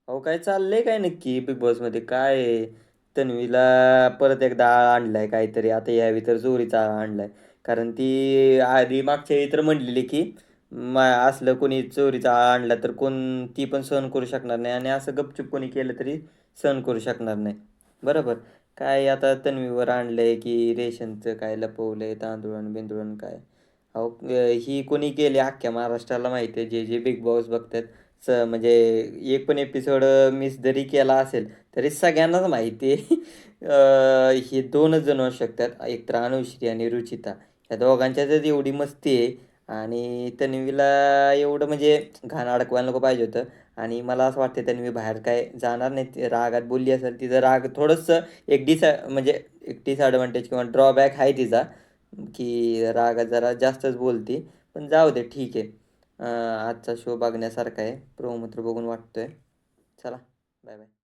अहो काय चाललंय काय नक्की बिग बॉसमध्ये काय आहे? तन्वीला परत एकदा आळ आणलाय काहीतरी आता यावी तर चोरीचा आळ आणलाय. कारण ती आधी मागच्या वेळी तर म्हणलेली की असलं कोणी चोरीचा आळ आणला तर कोण ती पण सहन करू शकणार नाही आणि असं गपचूप कोणी केलं तरी सहन करू शकणार नाही. बरोबर. काय आता तन्वीवर आणलंय की रेशनचं काय लपवलंय तांदूळण बिंदुळण काय. अहो ही कोणी केली अख्ख्या महाराष्ट्राला माहिती आहे जे जे बिग बॉस बघतात. म्हणजे एक पण एपिसोड मिस जरी केला असेल तरी सगळ्यांनाच माहिती आहे. हे 2च जण असू शकतात. एक तर अनुश्री आणि रुचिता. या दोघांच्यातच एवढी मस्ती आहे आणि तन्वीला एवढं म्हणजे घाण अडकवायला नको पाहिजे होतं आणि मला असं वाटतं तन्वी बाहेर काय जाणार नाही. ती रागात बोलली असेल. तिचं राग थोडंसं एक म्हणजे एक डिसएडव्हांटेज किंवा ड्रॉबॅक आहे तिचा, की रागात जरा जास्तच बोलते. पण जाऊ दे ठीक आहे. आजचा शो बघण्यासारखा आहे. प्रोमो तर बघून वाटतोय. चला, बाय बाय.